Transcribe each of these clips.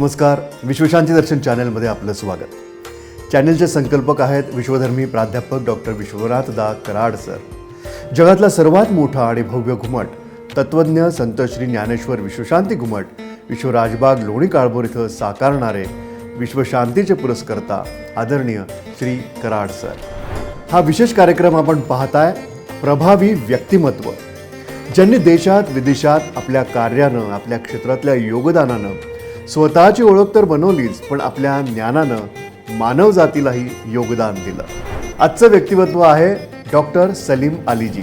नमस्कार, विश्वशांती दर्शन चॅनलमध्ये आपलं स्वागत. चॅनलचे संकल्पक आहेत विश्वधर्मी प्राध्यापक डॉक्टर विश्वनाथ दा कराड सर. जगातला सर्वात मोठा आणि भव्य घुमट तत्वज्ञ संत श्री ज्ञानेश्वर विश्वशांती घुमट विश्वराजबाग लोणी काळभोर इथं साकारणारे विश्वशांतीचे पुरस्कर्ता आदरणीय श्री कराड सर. हा विशेष कार्यक्रम आपण पाहताय. प्रभावी व्यक्तिमत्व, ज्यांनी देशात विदेशात आपल्या कार्यानं, आपल्या क्षेत्रातल्या योगदानानं स्वतःची ओळख तर बनवलीच, पण आपल्या ज्ञानानं मानवजातीलाही योगदान दिलं. आजचं व्यक्तिमत्व आहे डॉक्टर सलीम अलीजी.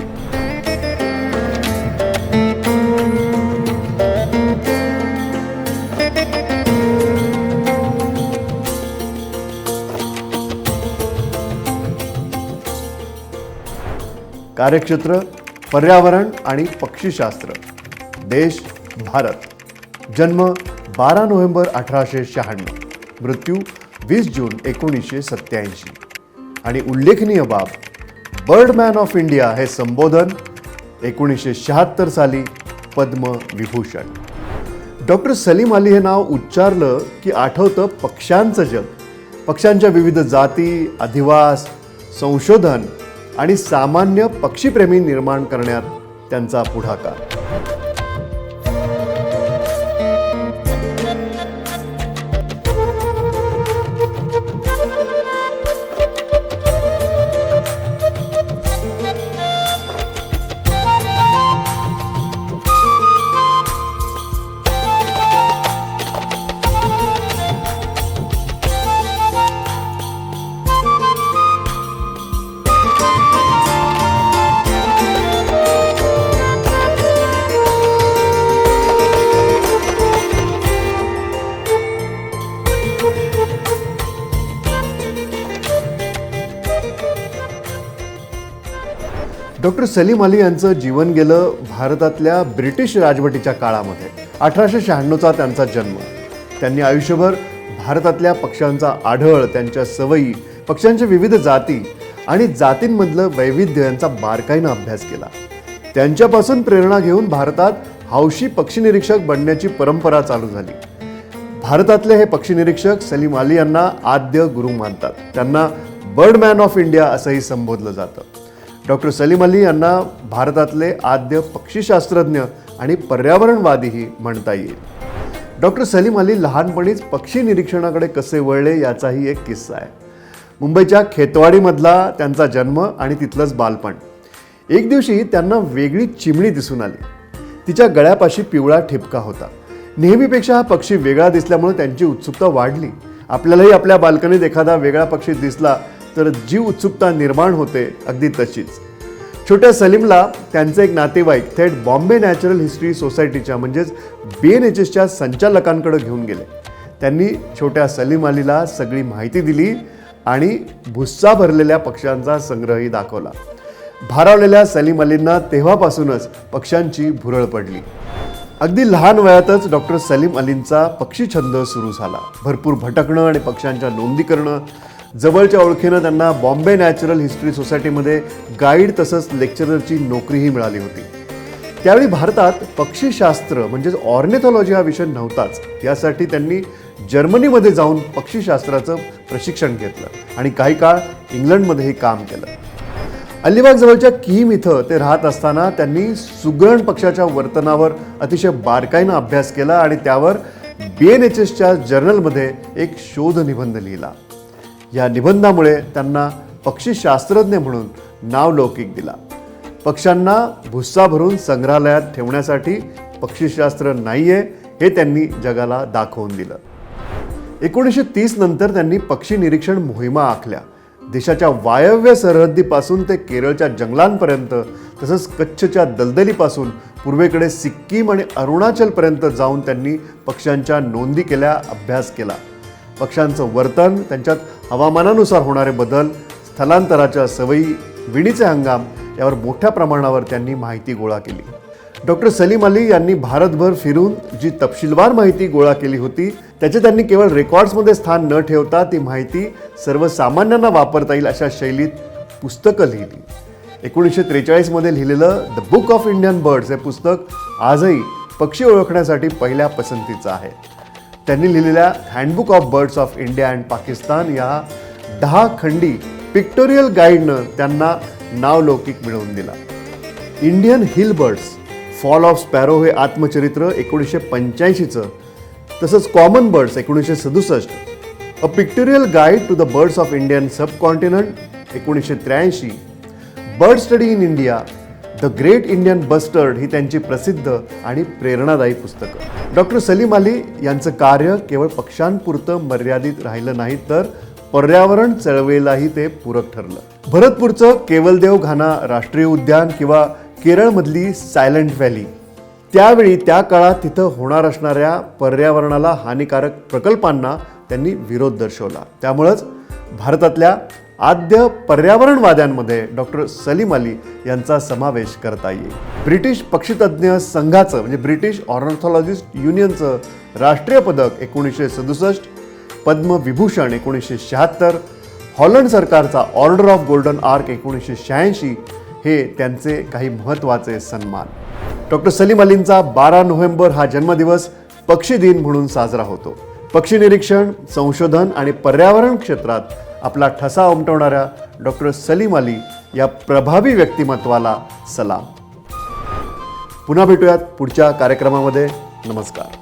कार्यक्षेत्र पर्यावरण आणि पक्षीशास्त्र. देश भारत. जन्म 12 नोव्हेंबर 1896. मृत्यू 20 जून 1987. आणि उल्लेखनीय बाब, बर्डमॅन ऑफ इंडिया हे संबोधन 1976 साली पद्मविभूषण. डॉक्टर सलीम अली हे नाव उच्चारलं की आठवतं पक्ष्यांचं जग. पक्ष्यांच्या विविध जाती, अधिवास, संशोधन आणि सामान्य पक्षीप्रेमी निर्माण करण्यात त्यांचा पुढाकार. डॉक्टर सलीम अली यांचं जीवन गेलं भारतातल्या ब्रिटिश राजवटीच्या काळामध्ये. 1896चा त्यांचा जन्म. त्यांनी आयुष्यभर भारतातल्या पक्ष्यांचा आढळ, त्यांच्या सवयी, पक्ष्यांच्या विविध जाती आणि जातींमधलं वैविध्य यांचा बारकाईनं अभ्यास केला. त्यांच्यापासून प्रेरणा घेऊन भारतात हौशी पक्षी निरीक्षक बनण्याची परंपरा चालू झाली. भारतातले हे पक्षी निरीक्षक सलीम अली यांना आद्य गुरु मानतात. त्यांना बर्डमॅन ऑफ इंडिया असंही संबोधलं जातं. डॉक्टर सलीम अली यांना भारतातले आद्य पक्षीशास्त्रज्ञ आणि पर्यावरणवादीही म्हणता येईल. डॉक्टर सलीम अली लहानपणीच पक्षी निरीक्षणाकडे कसे वळले याचाही एक किस्सा आहे. मुंबईच्या खेतवाडीमधला त्यांचा जन्म आणि तिथलंच बालपण. एक दिवशी त्यांना वेगळी चिमणी दिसून आली. तिच्या गळ्यापाशी पिवळा ठिपका होता. नेहमीपेक्षा हा पक्षी वेगळा दिसल्यामुळे त्यांची उत्सुकता वाढली. आपल्यालाही आपल्या बाल्कनीत एखादा वेगळा पक्षी दिसला तर जी उत्सुकता निर्माण होते अगदी तशीच. छोट्या सलीमला त्यांचे एक नातेवाईक थेट बॉम्बे नॅचरल हिस्ट्री सोसायटीच्या म्हणजेच BNHSच्या संचालकांकडे घेऊन गेले. त्यांनी छोट्या सलीम अलीला सगळी माहिती दिली आणि भुस्सा भरलेल्या पक्ष्यांचा संग्रहही दाखवला. भारावलेल्या सलीम अलींना तेव्हापासूनच पक्ष्यांची भुरळ पडली. अगदी लहान वयातच डॉक्टर सलीम अलींचा पक्षी छंद सुरू झाला. भरपूर भटकणं आणि पक्ष्यांच्या नोंदी करणं. जवळच्या ओळखीनं त्यांना बॉम्बे नॅचरल हिस्ट्री सोसायटीमध्ये गाईड तसंच लेक्चररची नोकरीही मिळाली होती. त्यावेळी भारतात पक्षीशास्त्र म्हणजेच ऑर्निथॉलॉजी हा विषय नव्हताच. यासाठी त्यांनी जर्मनीमध्ये जाऊन पक्षीशास्त्राचं प्रशिक्षण घेतलं आणि काही काळ इंग्लंडमध्येही काम केलं. अलिबाग जवळच्या कीम इथं ते राहत असताना त्यांनी सुगरण पक्षाच्या वर्तनावर अतिशय बारकाईनं अभ्यास केला आणि त्यावर BNHSच्या जर्नलमध्ये एक शोध निबंध लिहिला. या निबंधामुळे त्यांना पक्षीशास्त्रज्ञ म्हणून नावलौकिक दिला. पक्ष्यांना भुस्सा भरून संग्रहालयात ठेवण्यासाठी पक्षीशास्त्र नाहीये हे त्यांनी जगाला दाखवून दिलं. 1930 नंतर त्यांनी पक्षी निरीक्षण मोहिमा आखल्या. देशाच्या वायव्य सरहद्दीपासून ते केरळच्या जंगलांपर्यंत तसंच कच्छच्या दलदलीपासून पूर्वेकडे सिक्कीम आणि अरुणाचलपर्यंत जाऊन त्यांनी पक्ष्यांच्या नोंदी केल्या, अभ्यास केला. पक्ष्यांचं वर्तन, त्यांच्यात हवामानानुसार होणारे बदल, स्थलांतराच्या सवयी, विणीचे हंगाम यावर मोठ्या प्रमाणावर त्यांनी माहिती गोळा केली. डॉक्टर सलीम अली यांनी भारतभर फिरून जी तपशीलवार माहिती गोळा केली होती त्याचे त्यांनी केवळ रेकॉर्ड्समध्ये स्थान न ठेवता ती माहिती सर्वसामान्यांना वापरता येईल अशा शैलीत पुस्तकं लिहिली. 1943 मध्ये लिहिलेलं the book of Indian birds हे पुस्तक आजही पक्षी ओळखण्यासाठी पहिल्या पसंतीचं आहे. त्यांनी लिहिलेल्या handbook of birds of India and Pakistan या 10 खंडी पिक्टोरियल गाईडनं त्यांना नावलौकिक मिळवून दिला. Indian hill birds fall of sparrow हे आत्मचरित्र 1985चं, तसंच common birds 1967, a pictorial guide to the birds of Indian subcontinent 1983, bird study in India, the great Indian bustard ही त्यांची प्रसिद्ध आणि प्रेरणादायी पुस्तकं. डॉक्टर सलीम अली यांचं कार्य केवळ पक्ष्यांपुरतं मर्यादित राहिलं नाही, तर पर्यावरण चळवळीलाही ते पूरक ठरलं. भरतपूरचं केवलदेव घाना राष्ट्रीय उद्यान किंवा केरळमधली सायलेंट व्हॅली, त्यावेळी त्या काळात तिथं होणार असणाऱ्या पर्यावरणाला हानिकारक प्रकल्पांना त्यांनी विरोध दर्शवला. त्यामुळंच भारतातल्या आद्य पर्यावरणवाद्यांमध्ये डॉक्टर सलीम अली यांचा समावेश करता येईल. ब्रिटिश पक्षीतज्ञ संघाचं म्हणजे ब्रिटिश ऑर्निथॉलॉजिस्ट युनियनचं राष्ट्रीय पदक 1967, पद्मविभूषण 1976, हॉलंड सरकारचा ऑर्डर ऑफ गोल्डन आर्क 1986 हे त्यांचे काही महत्त्वाचे सन्मान. डॉक्टर सलीम अलींचा 12 नोव्हेंबर हा जन्मदिवस पक्षी दिन म्हणून साजरा होतो. पक्षी निरीक्षण, संशोधन आणि पर्यावरण क्षेत्रात आपला ठसा उमटवणाऱ्या डॉक्टर सलीम अली या प्रभावी व्यक्तिमत्वाला सलाम. पुन्हा भेटूयात पुढच्या कार्यक्रमामध्ये. नमस्कार.